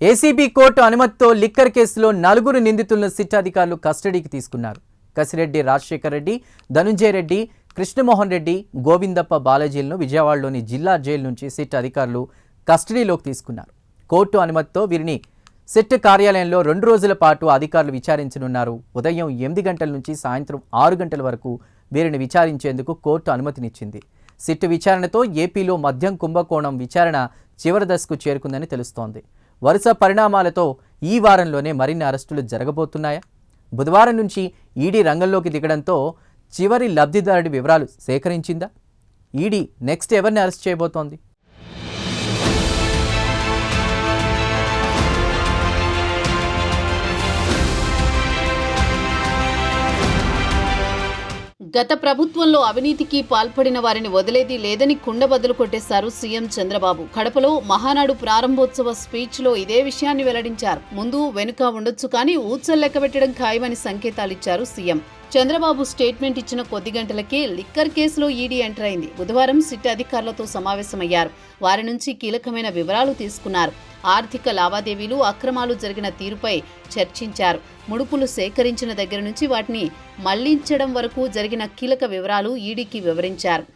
ACB court అనుమతితో liquor కేసులో 4 నిందితులను సిట్ అధికారులు కస్టడీకి తీసుకున్నారు. కసిరెడ్డి రాజశేఖర్ రెడ్డి, ధనుంజయ రెడ్డి, కృష్ణమోహన్ రెడ్డి, గోవిందప్ప బాలాజీలను విజయవాడలోని జిల్లా జైలు నుంచి సిట్ అధికారులు కస్టడీలోకి తీసుకున్నారు. కోర్టు అనుమతితో వీరిని సిట్ కార్యాలయంలో 2 రోజుల పాటు అధికారులు విచారించనున్నారు. ఉదయం 8 గంటల నుంచి సాయంత్రం 6 గంటల వరకు వీరిని విచారించేందుకు కోర్టు అనుమతినిచ్చింది. సిట్ విచారణతో ఏపీలో మద్యం కుంభకోణం విచారణ చివరి దశకు చేరుకుందని తెలుస్తోంది. వరుస పరిణామాలతో ఈ వారంలోనే మరిన్ని అరెస్టులు జరగబోతున్నాయా? బుధవారం నుంచి ఈడీ రంగంలోకి దిగడంతో చివరి లబ్ధిదారుడి వివరాలు సేకరించిందా? ఈడీ నెక్స్ట్ ఎవరిని అరెస్ట్ చేయబోతోంది? గత ప్రభుత్వంలో అవినీతికి పాల్పడిన వారిని వదిలేది లేదని కుండబద్దలు కొట్టేశారు సీఎం చంద్రబాబు. కడపలో మహానాడు ప్రారంభోత్సవ స్పీచ్లో ఇదే విషయాన్ని వెల్లడించారు. ముందు వెనుక ఉండొచ్చు కానీ ఊచలు లెక్కబెట్టడం ఖాయమని సంకేతాలిచ్చారు సీఎం. చంద్రబాబు స్టేట్మెంట్ ఇచ్చిన కొద్ది గంటలకే లిక్కర్ కేసులో ఈడీ ఎంటర్ అయింది. బుధవారం సిట్ అధికారులతో సమావేశమయ్యారు. వారి నుంచి కీలకమైన వివరాలు తీసుకున్నారు. ఆర్థిక లావాదేవీలు, అక్రమాలు జరిగిన తీరుపై చర్చించారు. ముడుపులు సేకరించిన దగ్గర నుంచి వాటిని మళ్లించడం వరకు జరిగిన కీలక వివరాలు ఈడీకి వివరించారు.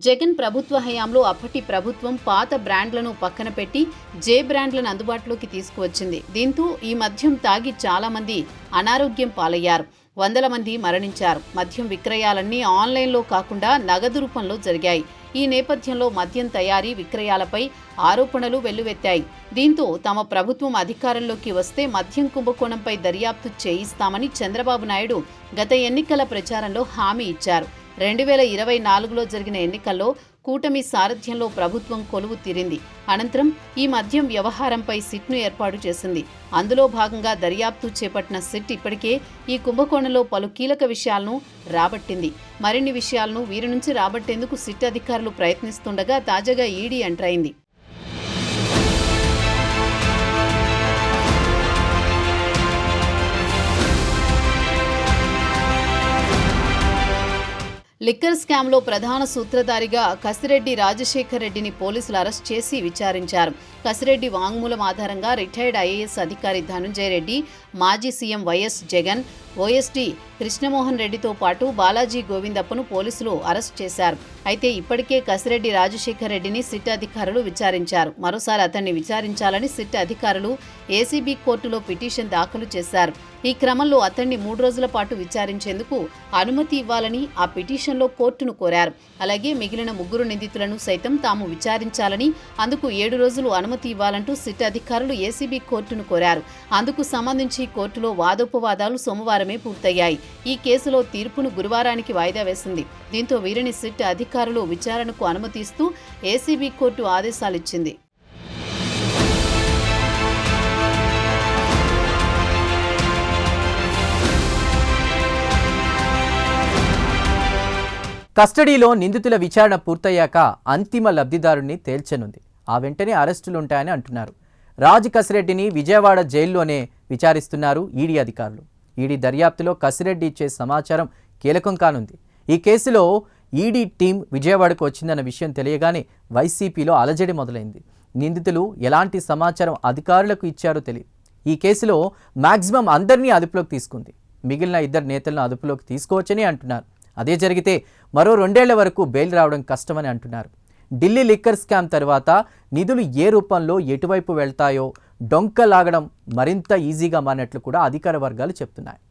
జగన్ ప్రభుత్వ హయాంలో అప్పటి ప్రభుత్వం పాత బ్రాండ్లను పక్కన పెట్టి జే బ్రాండ్లను అందుబాటులోకి తీసుకువచ్చింది. దీంతో ఈ మద్యం తాగి చాలా మంది అనారోగ్యం పాలయ్యారు. వందల మంది మరణించారు. మద్యం విక్రయాలన్నీ ఆన్లైన్లో కాకుండా నగదు రూపంలో జరిగాయి. ఈ నేపథ్యంలో మద్యం తయారీ, విక్రయాలపై ఆరోపణలు వెల్లువెత్తాయి. దీంతో తమ ప్రభుత్వం అధికారంలోకి వస్తే మద్యం కుంభకోణంపై దర్యాప్తు చేయిస్తామని చంద్రబాబు నాయుడు గత ఎన్నికల ప్రచారంలో హామీ ఇచ్చారు. 2024లో జరిగిన ఎన్నికల్లో కూటమి సారథ్యంలో ప్రభుత్వం కొలువు తీరింది. అనంతరం ఈ మద్యం వ్యవహారంపై సిట్ను ఏర్పాటు చేసింది. అందులో భాగంగా దర్యాప్తు చేపట్టిన సిట్ ఇప్పటికే ఈ కుంభకోణంలో పలు కీలక విషయాలను రాబట్టింది. మరిన్ని విషయాలను వీరి నుంచి రాబట్టేందుకు సిట్ అధికారులు ప్రయత్నిస్తుండగా తాజాగా ఈడీ ఎంటర్ అయింది. లిక్కర్ స్కామ్లో ప్రధాన సూత్రధారిగా కసిరెడ్డి రాజశేఖర్ రెడ్డిని పోలీసులు అరెస్ట్ చేసి విచారించారు. కసిరెడ్డి వాంగ్మూలం ఆధారంగా రిటైర్డ్ ఐఏఎస్ అధికారి ధనుంజయ రెడ్డి, మాజీ CM YS Jagan, OSD Krishnamohan రెడ్డితో పాటు బాలాజీ గోవిందప్పను పోలీసులు అరెస్ట్ చేశారు. అయితే ఇప్పటికే కసిరెడ్డి రాజశేఖర్ రెడ్డిని సిట్ అధికారులు విచారించారు. మరోసారి అతన్ని విచారించాలని సిట్ అధికారులు ఏసీబీ కోర్టులో పిటిషన్ దాఖలు చేశారు. ఈ క్రమంలో అతన్ని 3 రోజుల పాటు విచారించేందుకు అనుమతి ఇవ్వాలని ఆ పిటిషన్లో కోర్టును కోరారు. అలాగే మిగిలిన 3 నిందితులను సైతం తాము విచారించాలని, అందుకు 7 రోజులు అనుమతి ఇవ్వాలంటూ సిట్ అధికారులు ఏసీబీ కోర్టును కోరారు. అందుకు సంబంధించి కోర్టులో వాదోపవాదాలు సోమవారమే పూర్తయ్యాయి. ఈ కేసులో తీర్పును గురువారానికి వాయిదా వేసింది. దీంతో వీరిని సిట్ అధికారులు విచారణకు అనుమతిస్తూ ఏసీబీ కోర్టు ఆదేశాలిచ్చింది. కస్టడీలో నిందితుల విచారణ పూర్తయ్యాక అంతిమ లబ్ధిదారుణ్ణి తేల్చనుంది. ఆ వెంటనే అరెస్టులుంటాయని అంటున్నారు. రాజ్ కసిరెడ్డిని విజయవాడ జైల్లోనే విచారిస్తున్నారు ఈడీ అధికారులు. ఈడీ దర్యాప్తులో కసిరెడ్డి ఇచ్చే సమాచారం కీలకం కానుంది. ఈ కేసులో ఈడీ టీం విజయవాడకు వచ్చిందన్న విషయం తెలియగానే వైసీపీలో అలజడి మొదలైంది. నిందితులు ఎలాంటి సమాచారం అధికారులకు ఇచ్చారో తెలియదు. ఈ కేసులో మాక్సిమం అందరినీ అదుపులోకి తీసుకుంది. మిగిలిన 2 నేతలను అదుపులోకి తీసుకోవచ్చని అంటున్నారు. అదే జరిగితే మరో 2 ఏళ్ల వరకు బెయిల్ రావడం కష్టమని అంటున్నారు. ఢిల్లీ లిక్కర్ స్కామ్ తర్వాత నిధులు ఏ రూపంలో ఎటువైపు వెళ్తాయో డొంక లాగడం మరింత ఈజీగా మారినట్లు కూడా అధికార వర్గాలు చెప్తున్నాయి.